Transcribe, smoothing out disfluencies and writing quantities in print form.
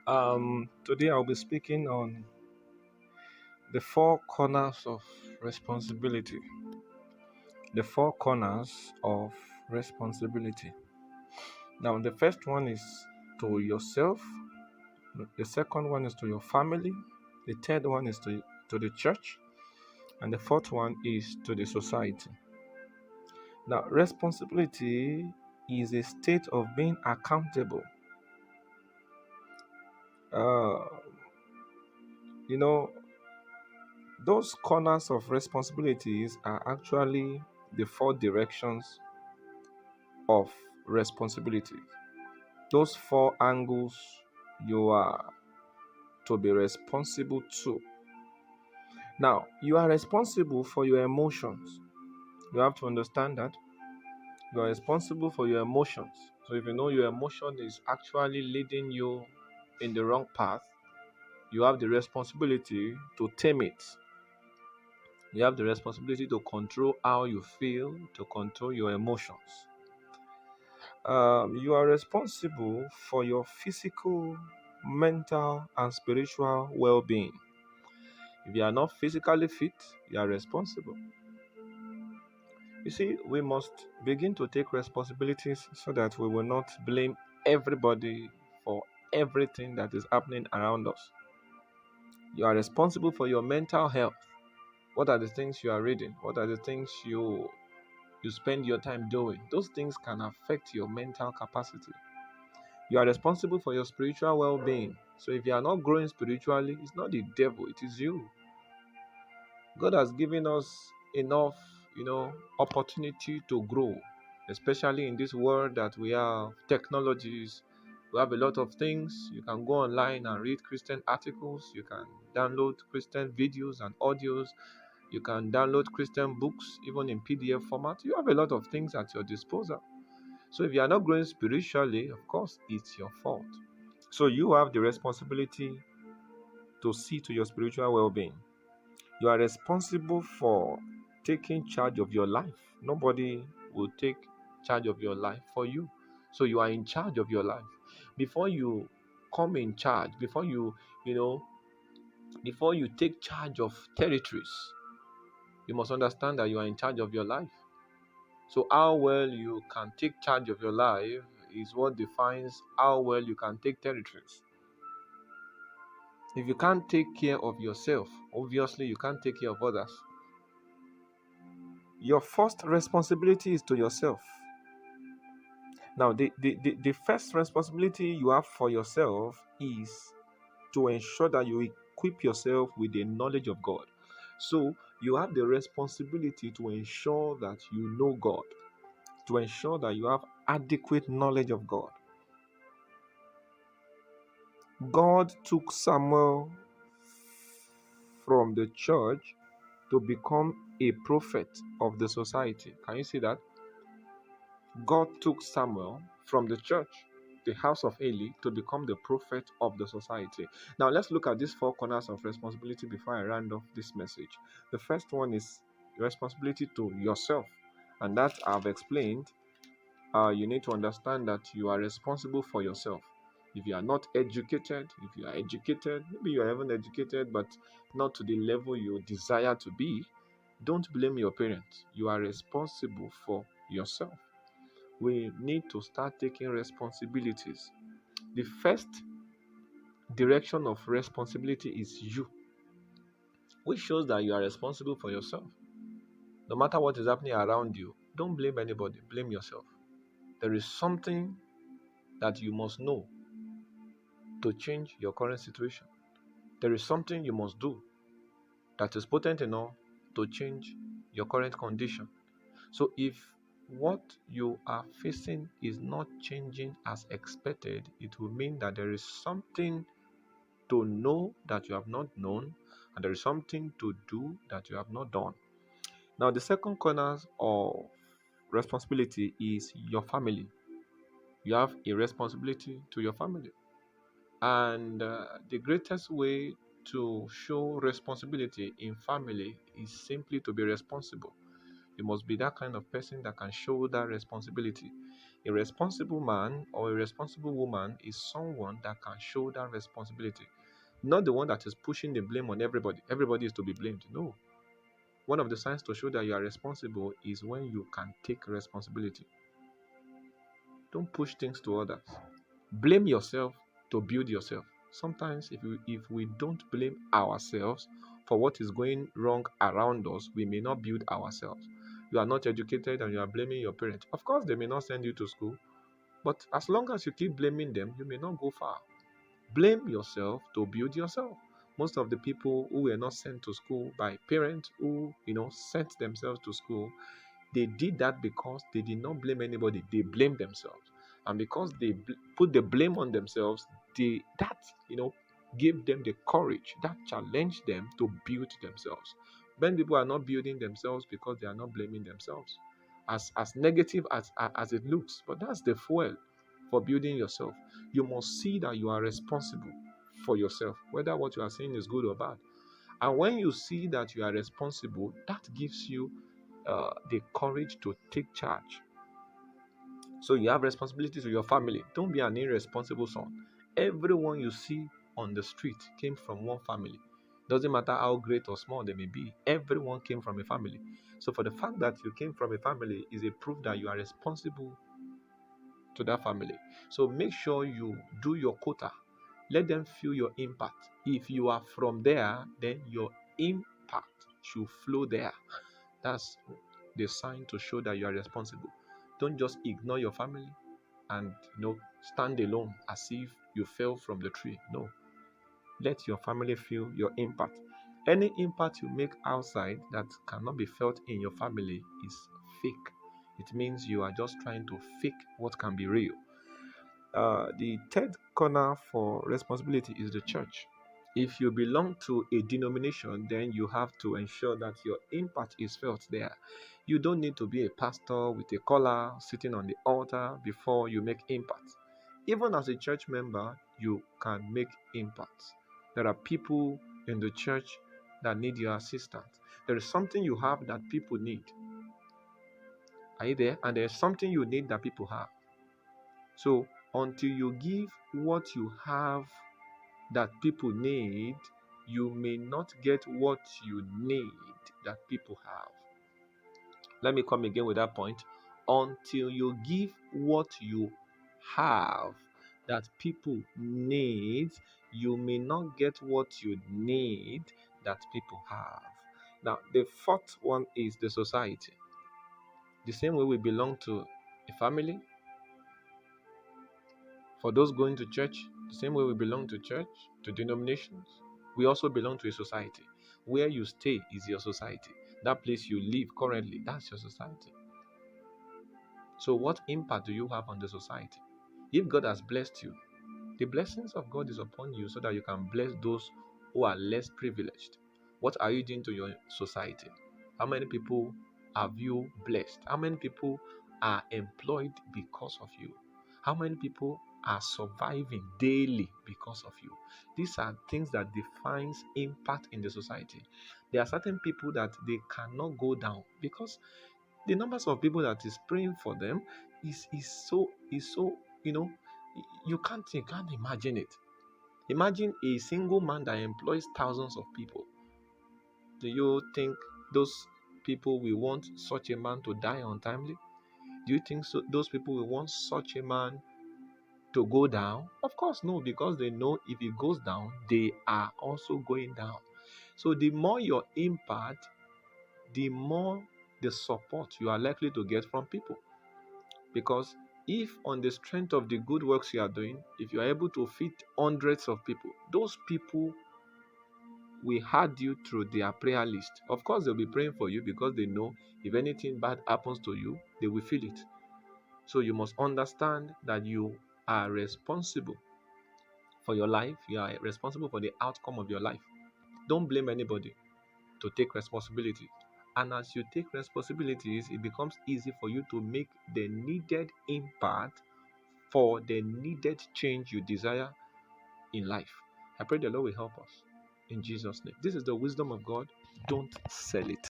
Today I'll be speaking on the four corners of responsibility. The four corners of responsibility. Now, the first one is to yourself, the second one is to your family, the third one is to the church, and the fourth one is to the society. Now, responsibility is a state of being accountable. Uh, you know, those corners of responsibilities are actually the four directions of responsibility. Those four angles you are to be responsible to. Now, you are responsible for your emotions. You have to understand that you are responsible for your emotions. So, if you know your emotion is actually leading you in the wrong path, you have the responsibility to tame it. You have the responsibility to control how you feel, to control your emotions. You are responsible for your physical, mental, and spiritual well being. If you are not physically fit, you are responsible. You see, we must begin to take responsibilities so that we will not blame everybody for everything that is happening around us. You are responsible for your mental health. What are the things you are reading? What are the things you spend your time doing? Those things can affect your mental capacity. You are responsible for your spiritual well-being. So if you are not growing spiritually, it's not the devil, it is you. God has given us enough, opportunity to grow, especially in this world that we have technologies. We have a lot of things. You can go online and read Christian articles. You can download Christian videos and audios. You can download Christian books, even in PDF format. You have a lot of things at your disposal. So if you are not growing spiritually, of course, it's your fault. So you have the responsibility to see to your spiritual well-being. You are responsible for taking charge of your life. Nobody will take charge of your life for you. So you are in charge of your life. Before you come in charge, you know, before you take charge of territories, you must understand that you are in charge of your life. So how well you can take charge of your life is what defines how well you can take territories. If you can't take care of yourself, obviously you can't take care of others. Your first responsibility is to yourself. Now, the first responsibility you have for yourself is to ensure that you equip yourself with the knowledge of God. So, you have the responsibility to ensure that you know God, to ensure that you have adequate knowledge of God. God took Samuel from the church to become a prophet of the society. Can you see that? God took Samuel from the church, the house of Eli, to become the prophet of the society. Now, let's look at these four corners of responsibility before I round off this message. The first one is responsibility to yourself, and that I've explained. You need to understand that you are responsible for yourself. If you are not educated, if you are educated, maybe you are even educated, but not to the level you desire to be, don't blame your parents. You are responsible for yourself. We need to start taking responsibilities. The first direction of responsibility is you, which shows that you are responsible for yourself. No matter what is happening around you, don't blame anybody, blame yourself. There is something that you must know to change your current situation. There is something you must do that is potent enough to change your current condition. So if what you are facing is not changing as expected, it will mean that there is something to know that you have not known, and there is something to do that you have not done. Now, the second corner of responsibility is your family. You have a responsibility to your family. And the greatest way to show responsibility in family is simply to be responsible. You must be that kind of person that can show that responsibility. A responsible man or a responsible woman is someone that can shoulder responsibility, not the one that is pushing the blame on everybody. Everybody is to be blamed. No. One of the signs to show that you are responsible is when you can take responsibility. Don't push things to others. Blame yourself to build yourself. Sometimes if we don't blame ourselves for what is going wrong around us, we may not build ourselves. You are not educated and you are blaming your parents. Of course, they may not send you to school, but as long as you keep blaming them, you may not go far. Blame yourself to build yourself. Most of the people who were not sent to school by parents who sent themselves to school, they did that because they did not blame anybody. They blamed themselves. And because they put the blame on themselves, that gave them the courage, that challenged them to build themselves. When people are not building themselves because they are not blaming themselves, as negative as it looks, but that's the fuel for building yourself. You must see that you are responsible for yourself, whether what you are saying is good or bad. And when you see that you are responsible, that gives you the courage to take charge. So you have responsibility to your family. Don't be an irresponsible son. Everyone you see on the street came from one family. Doesn't matter how great or small they may be, everyone came from a family. So for the fact that you came from a family is a proof that you are responsible to that family. So make sure you do your quota. Let them feel your impact. If you are from there, then your impact should flow there. That's the sign to show that you are responsible. Don't just ignore your family and stand alone as if you fell from the tree. No. Let your family feel your impact. Any impact you make outside that cannot be felt in your family is fake. It means you are just trying to fake what can be real. The third corner for responsibility is the church. If you belong to a denomination, then you have to ensure that your impact is felt there. You don't need to be a pastor with a collar sitting on the altar before you make impact. Even as a church member, you can make impact. There are people in the church that need your assistance. There is something you have that people need. Are you there? And there's something you need that people have. So until you give what you have that people need, you may not get what you need that people have. Let me come again with that point. Until you give what you have that people need, you may not get what you need that people have. Now, the fourth one is the society. The same way we belong to a family, for those going to church, the same way we belong to church, to denominations, we also belong to a society. Where you stay is your society. That place you live currently, that's your society. So, what impact do you have on the society? If God has blessed you, the blessings of God is upon you so that you can bless those who are less privileged. What are you doing to your society? How many people have you blessed? How many people are employed because of you? How many people are surviving daily because of you? These are things that defines impact in the society. There are certain people that they cannot go down because the numbers of people that is praying for them is so you can't imagine it. Imagine a single man that employs thousands of people. Do you think those people will want such a man to die untimely? Do you think those people will want such a man to go down? Of course no, because they know if he goes down, they are also going down. So the more your impact, the more the support you are likely to get from people. Because if on the strength of the good works you are doing, if you are able to feed hundreds of people, those people will add you through their prayer list. Of course, they'll be praying for you because they know if anything bad happens to you, they will feel it. So you must understand that you are responsible for your life. You are responsible for the outcome of your life. Don't blame anybody to take responsibility. And as you take responsibilities, it becomes easy for you to make the needed impact for the needed change you desire in life. I pray the Lord will help us in Jesus' name. This is the wisdom of God. Don't sell it.